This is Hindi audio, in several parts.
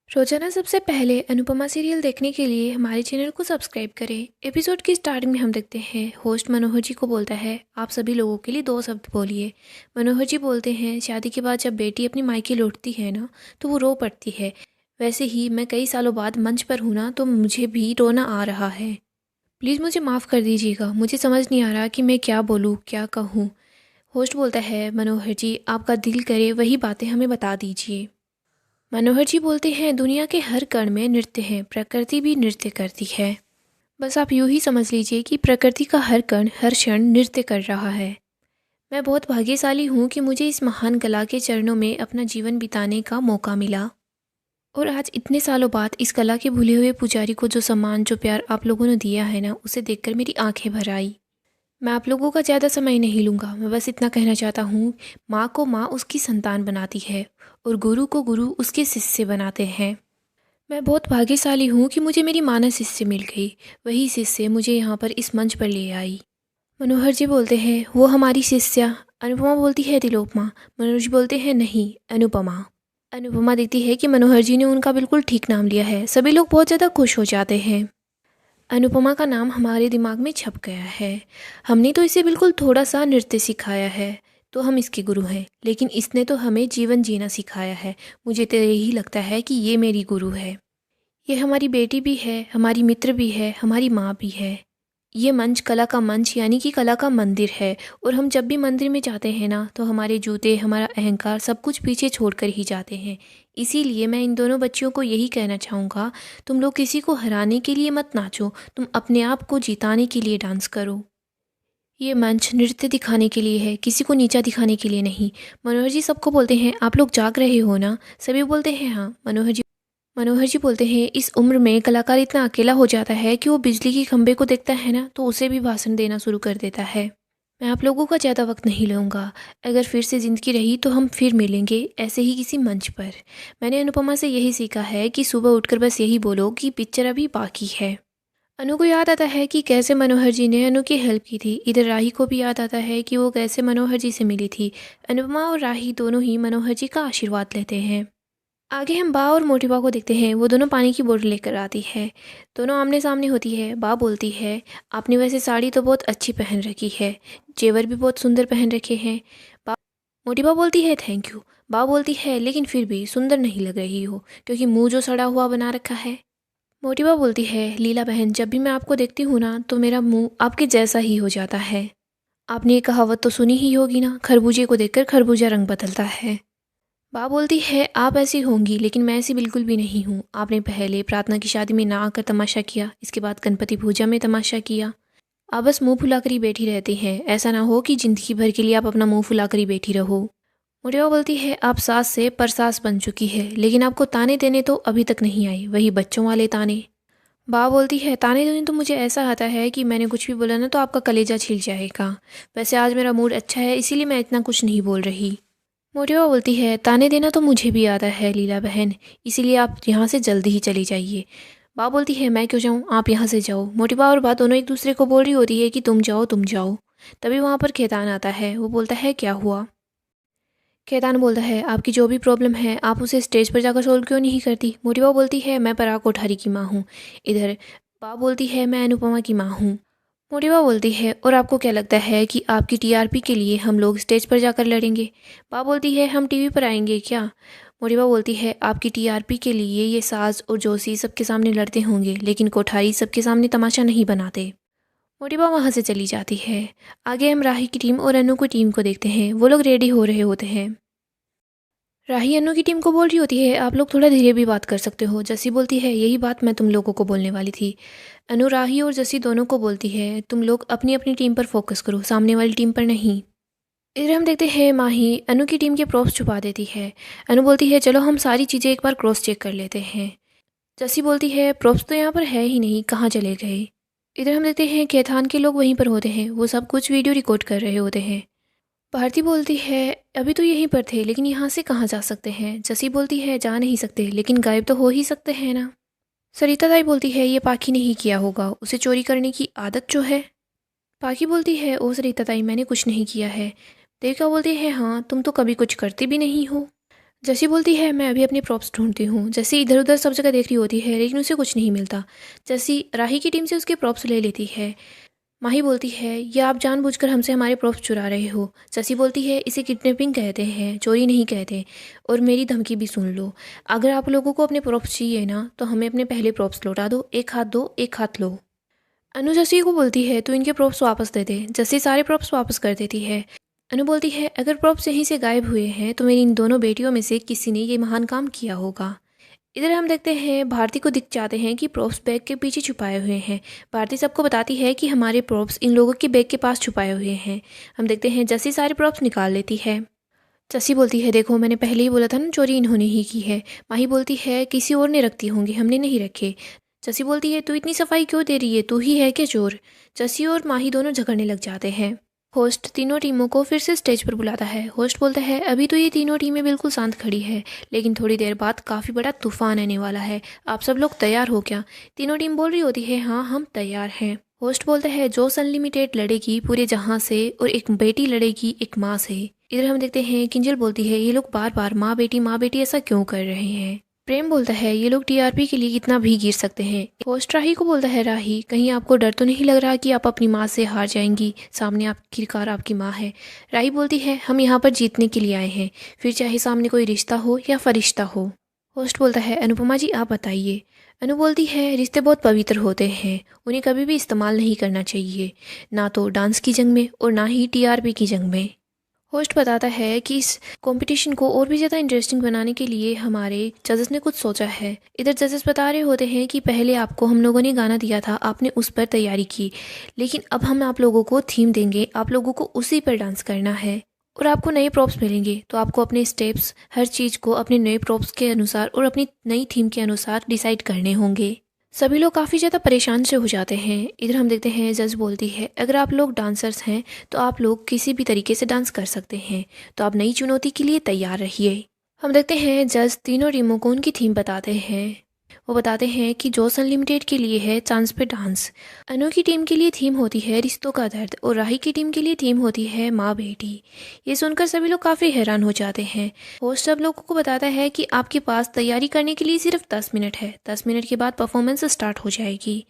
रोजाना सबसे पहले अनुपमा सीरियल देखने के लिए हमारे चैनल को सब्सक्राइब करें। एपिसोड की स्टार्टिंग में हम देखते हैं होस्ट मनोहर जी को बोलता है, आप सभी लोगों के लिए 2 शब्द बोलिए। मनोहर जी बोलते हैं, शादी के बाद जब बेटी अपनी मायके लौटती है ना तो वो रो पड़ती है। वैसे ही मैं कई सालों बाद मंच पर हूँ ना तो मुझे भी रोना आ रहा है। प्लीज़ मुझे माफ़ कर दीजिएगा, मुझे समझ नहीं आ रहा कि मैं क्या बोलूँ क्या कहूँ। होस्ट बोलता है, मनोहर जी आपका दिल करे वही बातें हमें बता दीजिए। मनोहर जी बोलते हैं, दुनिया के हर कण में नृत्य है, प्रकृति भी नृत्य करती है। बस आप यूं ही समझ लीजिए कि प्रकृति का हर कण हर क्षण नृत्य कर रहा है। मैं बहुत भाग्यशाली हूँ कि मुझे इस महान कला के चरणों में अपना जीवन बिताने का मौका मिला। और आज इतने सालों बाद इस कला के भूले हुए पुजारी को जो सम्मान जो प्यार आप लोगों ने दिया है ना, उसे देखकर मेरी आंखें भर आई। मैं आप लोगों का ज़्यादा समय नहीं लूँगा, मैं बस इतना कहना चाहता हूँ, माँ को माँ उसकी संतान बनाती है और गुरु को गुरु उसके शिष्य बनाते हैं। मैं बहुत भाग्यशाली हूँ कि मुझे मेरी मानस शिष्य मिल गई। वही शिष्य मुझे यहाँ पर इस मंच पर ले आई। मनोहर जी बोलते हैं, वो हमारी शिष्या। अनुपमा बोलती है, तिलोपमा। मनोहर जी बोलते हैं, नहीं, अनुपमा। अनुपमा देखती है कि मनोहर जी ने उनका बिल्कुल ठीक नाम लिया है। सभी लोग बहुत ज़्यादा खुश हो जाते हैं। अनुपमा का नाम हमारे दिमाग में छप गया है। हमने तो इसे बिल्कुल थोड़ा सा नृत्य सिखाया है तो हम इसके गुरु हैं, लेकिन इसने तो हमें जीवन जीना सिखाया है। मुझे तो यही लगता है कि ये मेरी गुरु है। ये हमारी बेटी भी है, हमारी मित्र भी है, हमारी माँ भी है। ये मंच कला का मंच यानी कि कला का मंदिर है। और हम जब भी मंदिर में जाते हैं ना तो हमारे जूते, हमारा अहंकार सब कुछ पीछे छोड़कर ही जाते हैं। इसीलिए मैं इन दोनों बच्चियों को यही कहना चाहूँगा, तुम लोग किसी को हराने के लिए मत नाचो, तुम अपने आप को जिताने के लिए डांस करो। ये मंच नृत्य दिखाने के लिए है, किसी को नीचा दिखाने के लिए नहीं। मनोहर जी सबको बोलते हैं, आप लोग जाग रहे हो ना? सभी बोलते हैं हाँ। मनोहर जी बोलते हैं, इस उम्र में कलाकार इतना अकेला हो जाता है कि वो बिजली के खंभे को देखता है ना तो उसे भी भाषण देना शुरू कर देता है। मैं आप लोगों का ज़्यादा वक्त नहीं लूँगा। अगर फिर से ज़िंदगी रही तो हम फिर मिलेंगे ऐसे ही किसी मंच पर। मैंने अनुपमा से यही सीखा है कि सुबह उठकर बस यही बोलो कि पिक्चर अभी बाकी है। अनु को याद आता है कि कैसे मनोहर जी ने अनु की हेल्प की थी। इधर राही को भी याद आता है कि वो कैसे मनोहर जी से मिली थी। अनुपमा और राही दोनों ही मनोहर जी का आशीर्वाद लेते हैं। आगे हम बा और मोटी बा को देखते हैं। वो दोनों पानी की बोतल लेकर आती है। दोनों आमने सामने होती है। बा बोलती है, आपने वैसे साड़ी तो बहुत अच्छी पहन रखी है, जेवर भी बहुत सुंदर पहन रखे हैं। बा मोटी बा बोलती है, थैंक यू। बा बोलती है, लेकिन फिर भी सुंदर नहीं लग रही हो, क्योंकि मुंह जो सड़ा हुआ बना रखा है। मोटी बा बोलती है, लीला बहन, जब भी मैं आपको देखती हूँ ना तो मेरा मुंह आपके जैसा ही हो जाता है। आपने ये कहावत तो सुनी ही होगी ना, खरबूजे को देखकर खरबूजा रंग बदलता है। बा बोलती है, आप ऐसी होंगी लेकिन मैं ऐसी बिल्कुल भी नहीं हूँ। आपने पहले प्रार्थना की शादी में ना आकर तमाशा किया, इसके बाद गणपति पूजा में तमाशा किया। आप बस मुंह फुलाकर ही बैठी रहती हैं। ऐसा ना हो कि जिंदगी भर के लिए आप अपना मुंह फुलाकर ही बैठी रहो। मोटिवा बोलती है, आप सास से परसास बन चुकी है, लेकिन आपको ताने देने तो अभी तक नहीं आए, वही बच्चों वाले ताने। बा बोलती है, ताने देने तो मुझे ऐसा आता है कि मैंने कुछ भी बोला ना तो आपका कलेजा छिल जाएगा। वैसे आज मेरा मूड अच्छा है इसीलिए मैं इतना कुछ नहीं बोल रही। मोटिवा बोलती है, ताने देना तो मुझे भी आता है लीला बहन, इसीलिए आप यहाँ से जल्दी ही चली जाइए। बा बोलती है, मैं क्यों जाऊँ, आप यहाँ से जाओ। मोटिवा और बा दोनों एक दूसरे को बोल रही होती है कि तुम जाओ तुम जाओ। तभी वहाँ पर खेतान आता है। वो बोलता है, क्या हुआ? खेतान बोलता है, आपकी जो भी प्रॉब्लम है आप उसे स्टेज पर जाकर सोल्व क्यों नहीं करती? मोटिवा बोलती है, मैं पराग कोठारी की माँ हूँ। इधर बा बोलती है, मैं अनुपमा की माँ हूँ। मोटिवा बोलती है, और आपको क्या लगता है कि आपकी टीआरपी के लिए हम लोग स्टेज पर जाकर लड़ेंगे? बा बोलती है, हम टीवी पर आएंगे क्या? मोटिवा बोलती है, आपकी टीआरपी के लिए ये साज और जोशी सबके सामने लड़ते होंगे, लेकिन कोठारी सबके सामने तमाशा नहीं बनाते। मोटिवा वहाँ से चली जाती है। आगे हम राही की टीम और अनु की टीम को देखते हैं। वो लोग रेडी हो रहे होते हैं। राही अनु की टीम को बोल रही होती है, आप लोग थोड़ा धीरे भी बात कर सकते हो। जसी बोलती है, यही बात मैं तुम लोगों को बोलने वाली थी। अनु राही और जसी दोनों को बोलती है, तुम लोग अपनी अपनी टीम पर फोकस करो, सामने वाली टीम पर नहीं। इधर हम देखते हैं माही अनु की टीम के प्रॉप्स छुपा देती है। अनु बोलती है, चलो हम सारी चीज़ें एक बार क्रॉस चेक कर लेते हैं। जसी बोलती है, प्रॉप्स तो यहाँ पर है ही नहीं, कहाँ चले गए? इधर हम देखते हैं कैथान के लोग वहीं पर होते हैं। वो सब कुछ वीडियो रिकॉर्ड कर रहे होते हैं। भारती बोलती है, अभी तो यहीं पर थे, लेकिन यहाँ से कहाँ जा सकते हैं? जसी बोलती है, जा नहीं सकते, लेकिन गायब तो हो ही सकते हैं ना। सरिता दाई बोलती है, ये पाखी ने ही किया होगा, उसे चोरी करने की आदत जो है। पाखी बोलती है, ओ सरिता दाई, मैंने कुछ नहीं किया है। देविका बोलती है, हाँ तुम तो कभी कुछ करती भी नहीं हो। जैसी बोलती है मैं अभी अपने प्रॉप्स ढूंढती हूँ। जैसी इधर उधर सब जगह देख रही होती है लेकिन उसे कुछ नहीं मिलता। जैसी राही की टीम से उसके प्रॉप्स ले लेती है। माही बोलती है ये आप जानबूझकर हमसे हमारे प्रॉप्स चुरा रहे हो। जैसी बोलती है इसे किडनैपिंग कहते हैं, चोरी नहीं कहते। और मेरी धमकी भी सुन लो, अगर आप लोगों को अपने प्रॉप्स चाहिए ना तो हमें अपने पहले प्रॉप्स लौटा दो। एक हाथ दो, एक हाथ लो। अनु जसी को बोलती है तू इनके प्रॉप्स वापस दे दे। जसी सारे प्रॉप्स वापस कर देती है। अनु बोलती है अगर प्रॉप्स यहीं से गायब हुए हैं तो मेरी इन दोनों बेटियों में से किसी ने ये महान काम किया होगा। इधर हम देखते हैं भारती को दिख जाते हैं कि प्रॉप्स बैग के पीछे छुपाए हुए हैं। भारती सबको बताती है कि हमारे प्रॉप्स इन लोगों के बैग के पास छुपाए हुए हैं। हम देखते हैं जसी सारे प्रॉप्स निकाल लेती है। जसी बोलती है देखो मैंने पहले ही बोला था ना चोरी इन्होंने ही की है। माही बोलती है किसी और ने रखती होंगी, हमने नहीं रखे। जसी बोलती है तू इतनी सफाई क्यों दे रही है, तू ही है क्या चोर। जसी और माही दोनों झगड़ने लग जाते हैं। होस्ट तीनों टीमों को फिर से स्टेज पर बुलाता है। होस्ट बोलता है अभी तो ये तीनों टीमें बिल्कुल शांत खड़ी है, लेकिन थोड़ी देर बाद काफ़ी बड़ा तूफान आने वाला है। आप सब लोग तैयार हो क्या। तीनों टीम बोल रही होती है हाँ हम तैयार हैं। होस्ट बोलता है जोश अनलिमिटेड लड़ेगी पूरे जहां से और एक बेटी लड़ेगी एक माँ से। इधर हम देखते हैं किंजल बोलती है ये लोग बार बार माँ बेटी ऐसा क्यों कर रहे हैं। प्रेम बोलता है ये लोग टीआरपी के लिए कितना भी गिर सकते हैं। होस्ट राही को बोलता है राही कहीं आपको डर तो नहीं लग रहा कि आप अपनी माँ से हार जाएंगी, सामने आखिरकार आपकी माँ है। राही बोलती है हम यहाँ पर जीतने के लिए आए हैं, फिर चाहे सामने कोई रिश्ता हो या फरिश्ता हो। होस्ट बोलता है अनुपमा जी आप बताइए। अनु बोलती है रिश्ते बहुत पवित्र होते हैं, उन्हें कभी भी इस्तेमाल नहीं करना चाहिए, ना तो डांस की जंग में और ना ही टीआरपी की जंग में। होस्ट बताता है कि इस कंपटीशन को और भी ज़्यादा इंटरेस्टिंग बनाने के लिए हमारे जजेस ने कुछ सोचा है। इधर जजेस बता रहे होते हैं कि पहले आपको हम लोगों ने गाना दिया था, आपने उस पर तैयारी की, लेकिन अब हम आप लोगों को थीम देंगे, आप लोगों को उसी पर डांस करना है और आपको नए प्रॉप्स मिलेंगे। तो आपको अपने स्टेप्स हर चीज़ को अपने नए प्रॉप्स के अनुसार और अपनी नई थीम के अनुसार डिसाइड करने होंगे। सभी लोग काफ़ी ज़्यादा परेशान से हो जाते हैं। इधर हम देखते हैं जज बोलती है अगर आप लोग डांसर्स हैं तो आप लोग किसी भी तरीके से डांस कर सकते हैं, तो आप नई चुनौती के लिए तैयार रहिए। हम देखते हैं जज तीनों टीमों को उनकी थीम बताते हैं। वो बताते हैं कि जोश अनलिमिटेड के लिए है चांस पे डांस, अनु की टीम के लिए थीम होती है रिश्तों का दर्द और राही की टीम के लिए थीम होती है माँ बेटी। ये सुनकर सभी लोग काफ़ी हैरान हो जाते हैं। होस्ट सब लोगों को बताता है कि आपके पास तैयारी करने के लिए सिर्फ 10 मिनट है, 10 मिनट के बाद परफॉर्मेंस स्टार्ट हो जाएगी।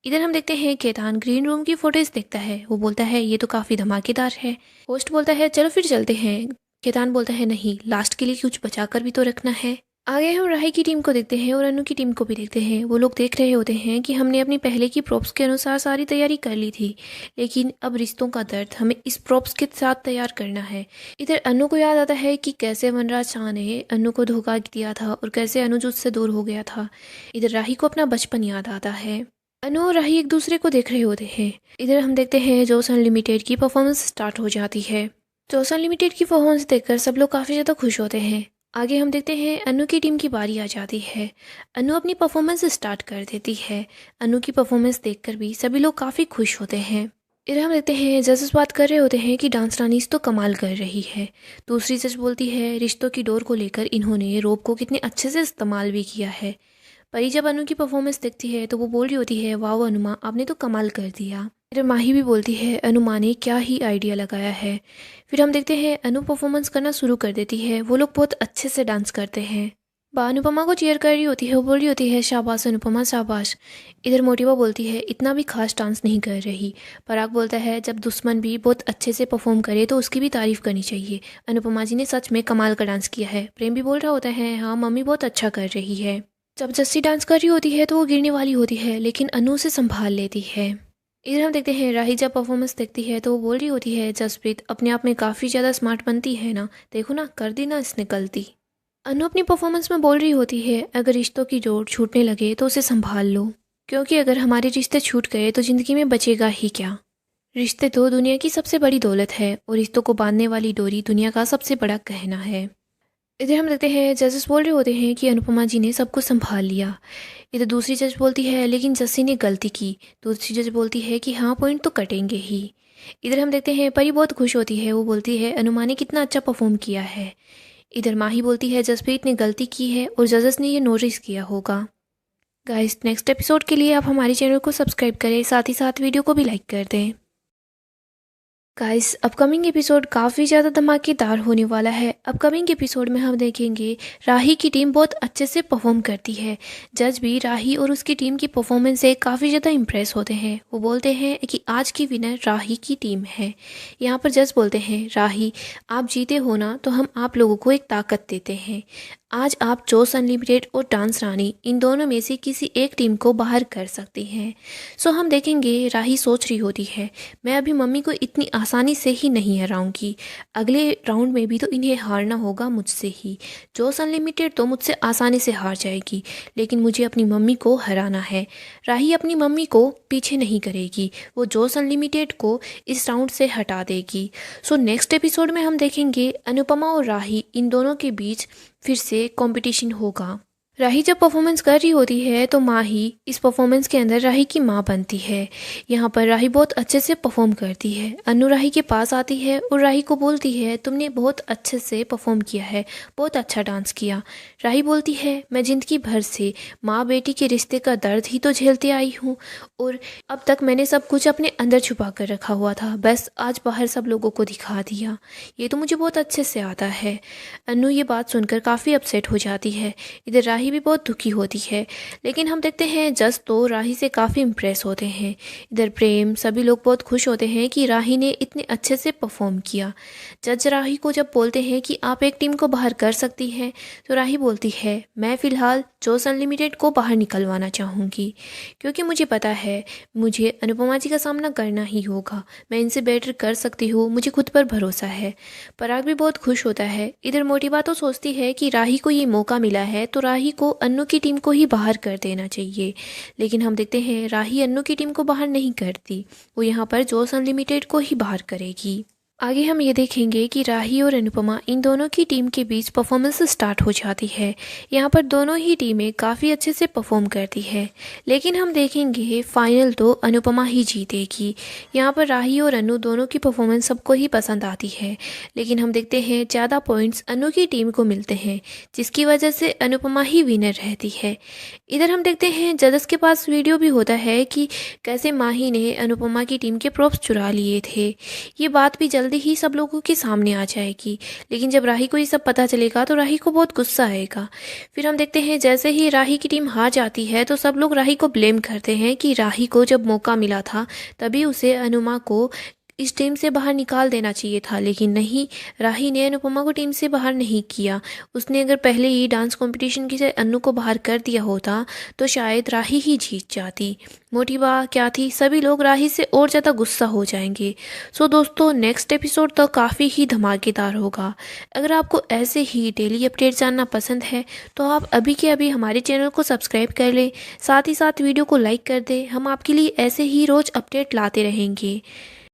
इधर हम देखते हैं केतान ग्रीन रूम की फोटोज देखता है। वो बोलता है ये तो काफ़ी धमाकेदार है। होस्ट बोलता है चलो फिर चलते हैं। केतान बोलता है नहीं, लास्ट के लिए कुछ बचा कर भी तो रखना है। आगे हम राही की टीम को देखते हैं और अनु की टीम को भी देखते हैं। वो लोग देख रहे होते हैं कि हमने अपनी पहले की प्रॉप्स के अनुसार सारी तैयारी कर ली थी, लेकिन अब रिश्तों का दर्द हमें इस प्रॉप्स के साथ तैयार करना है। इधर अनु को याद आता है कि कैसे वनराज शाह ने अनु को धोखा दिया था और कैसे अनु उससे दूर हो गया था। इधर राही को अपना बचपन याद आता है। अनु और राही एक दूसरे को देख रहे होते हैं। इधर हम देखते हैं जोश अनलिमिटेड की परफॉर्मेंस स्टार्ट हो जाती है। जोश अनलिमिटेड की परफॉर्मेंस देखकर सब लोग काफ़ी ज़्यादा खुश होते हैं। आगे हम देखते हैं अनु की टीम की बारी आ जाती है। अनु अपनी परफॉर्मेंस स्टार्ट कर देती है। अनु की परफॉर्मेंस देखकर भी सभी लोग काफ़ी खुश होते हैं। इधर हम देखते हैं जजेस बात कर रहे होते हैं कि डांस रानीज तो कमाल कर रही है। दूसरी जज बोलती है रिश्तों की डोर को लेकर इन्होंने रोप को कितने अच्छे से इस्तेमाल भी किया है। परी जब अनु की परफॉर्मेंस देखती है तो वो बोल रही होती है वाह अनुमा आपने तो कमाल कर दिया। फिर माही भी बोलती है अनुमा ने क्या ही आइडिया लगाया है। फिर हम देखते हैं अनु परफॉर्मेंस करना शुरू कर देती है। वो लोग बहुत अच्छे से डांस करते हैं। बा अनुपमा को चीयर कर रही होती है। वो बोल रही होती है शाबाश अनुपमा शाबाश। इधर मोटिवा बोलती है इतना भी खास डांस नहीं कर रही। पराग बोलता है जब दुश्मन भी बहुत अच्छे से परफॉर्म करे तो उसकी भी तारीफ करनी चाहिए, अनुपमा जी ने सच में कमाल का डांस किया है। प्रेम भी बोल रहा होता है हाँ मम्मी बहुत अच्छा कर रही है। जब जस्सी डांस कर रही होती है तो वो गिरने वाली होती है, लेकिन अनु उसे संभाल लेती है। इधर हम देखते हैं राही जब परफॉर्मेंस देखती है तो वो बोल रही होती है जसप्रीत अपने आप में काफ़ी ज़्यादा स्मार्ट बनती है ना, देखो ना कर दी ना इसने गलती। अनु अपनी परफॉर्मेंस में बोल रही होती है अगर रिश्तों की जोड़ छूटने लगे तो उसे संभाल लो, क्योंकि अगर हमारे रिश्ते छूट गए तो ज़िंदगी में बचेगा ही क्या। रिश्ते तो दुनिया की सबसे बड़ी दौलत है और रिश्तों को बांधने वाली डोरी दुनिया का सबसे बड़ा गहना है। इधर हम देखते हैं जजेस बोल रहे होते हैं कि अनुपमा जी ने सबको संभाल लिया। इधर दूसरी जज बोलती है लेकिन जस्सी ने गलती की। दूसरी जज बोलती है कि हाँ पॉइंट तो कटेंगे ही। इधर हम देखते हैं परी बहुत खुश होती है। वो बोलती है अनुमा ने कितना अच्छा परफॉर्म किया है। इधर माही बोलती है जसप्रीत ने गलती की है और जजेस ने ये नोटिस किया होगा। गाइस नेक्स्ट एपिसोड के लिए आप हमारे चैनल को सब्सक्राइब करें, साथ ही साथ वीडियो को भी लाइक कर दें। गाइस अपकमिंग एपिसोड काफ़ी ज़्यादा धमाकेदार होने वाला है। अपकमिंग एपिसोड में हम देखेंगे राही की टीम बहुत अच्छे से परफॉर्म करती है। जज भी राही और उसकी टीम की परफॉर्मेंस से काफ़ी ज़्यादा इम्प्रेस होते हैं। वो बोलते हैं कि आज की विनर राही की टीम है। यहाँ पर जज बोलते हैं, राही आप जीते हो ना, तो हम आप लोगों को एक ताकत देते हैं। आज आप जोश अनलिमिटेड और डांस रानी इन दोनों में से किसी एक टीम को बाहर कर सकती हैं। सो हम देखेंगे राही सोच रही होती है, मैं अभी मम्मी को इतनी आसानी से ही नहीं हराऊंगी। अगले राउंड में भी तो इन्हें हारना होगा मुझसे ही। जोश अनलिमिटेड तो मुझसे आसानी से हार जाएगी, लेकिन मुझे अपनी मम्मी को हराना है। राही अपनी मम्मी को पीछे नहीं करेगी, वो जोश अनलिमिटेड को इस राउंड से हटा देगी। सो नेक्स्ट एपिसोड में हम देखेंगे अनुपमा और राही इन दोनों के बीच फिर से कंपटीशन होगा। राही जब परफॉर्मेंस कर रही होती है तो माँ ही इस परफॉर्मेंस के अंदर राही की माँ बनती है। यहाँ पर राही बहुत अच्छे से परफॉर्म करती है। अनु राही के पास आती है और राही को बोलती है, तुमने बहुत अच्छे से परफॉर्म किया है, बहुत अच्छा डांस किया। राही बोलती है, मैं ज़िंदगी भर से माँ बेटी के रिश्ते का दर्द ही तो झेलते आई हूँ और अब तक मैंने सब कुछ अपने अंदर छुपा कर रखा हुआ था, बस आज बाहर सब लोगों को दिखा दिया। ये तो मुझे बहुत अच्छे से आता है। अनु ये बात सुनकर काफ़ी अपसेट हो जाती है। इधर राही भी बहुत दुखी होती है, लेकिन हम देखते हैं जज तो राही से काफ़ी इम्प्रेस होते हैं। इधर प्रेम सभी लोग बहुत खुश होते हैं कि राही ने इतने अच्छे से परफॉर्म किया। जज राही को जब बोलते हैं कि आप एक टीम को बाहर कर सकती हैं, तो राही बोलती है, मैं फ़िलहाल जोश अनलिमिटेड को बाहर निकलवाना चाहूँगी, क्योंकि मुझे पता है मुझे अनुपमा जी का सामना करना ही होगा। मैं इनसे बेटर कर सकती हूँ, मुझे खुद पर भरोसा है। पराग भी बहुत खुश होता है। इधर मोटिवा तो सोचती है कि राही को ये मौका मिला है तो राही को अन्नू की टीम को ही बाहर कर देना चाहिए, लेकिन हम देखते हैं राही अन्नू की टीम को बाहर नहीं करती, वो यहाँ पर जोश अनलिमिटेड को ही बाहर करेगी। आगे हम ये देखेंगे कि राही और अनुपमा इन दोनों की टीम के बीच परफॉर्मेंस स्टार्ट हो जाती है। यहाँ पर दोनों ही टीमें काफ़ी अच्छे से परफॉर्म करती है, लेकिन हम देखेंगे फाइनल तो अनुपमा ही जीतेगी। यहाँ पर राही और अनु दोनों की परफॉर्मेंस सबको ही पसंद आती है, लेकिन हम देखते हैं ज़्यादा पॉइंट्स अनु की टीम को मिलते हैं, जिसकी वजह से अनुपमा ही विनर रहती है। इधर हम देखते हैं जजेस के पास वीडियो भी होता है कि कैसे माही ने अनुपमा की टीम के प्रॉप्स चुरा लिए थे। ये बात भी जल्दी ही सब लोगों के सामने आ जाएगी, लेकिन जब राही को ये सब पता चलेगा तो राही को बहुत गुस्सा आएगा। फिर हम देखते हैं जैसे ही राही की टीम हार जाती है तो सब लोग राही को ब्लेम करते हैं कि राही को जब मौका मिला था तभी उसे अनुमा को इस टीम से बाहर निकाल देना चाहिए था, लेकिन नहीं, राही ने अनुपमा को टीम से बाहर नहीं किया। उसने अगर पहले ही डांस कंपटीशन की से अनु को बाहर कर दिया होता तो शायद राही ही जीत जाती। मोटिवा क्या थी, सभी लोग राही से और ज़्यादा गुस्सा हो जाएंगे। सो दोस्तों नेक्स्ट एपिसोड तो काफ़ी ही धमाकेदार होगा। अगर आपको ऐसे ही डेली अपडेट जानना पसंद है तो आप अभी के अभी हमारे चैनल को सब्सक्राइब कर लें, साथ ही साथ वीडियो को लाइक कर दें। हम आपके लिए ऐसे ही रोज़ अपडेट लाते रहेंगे।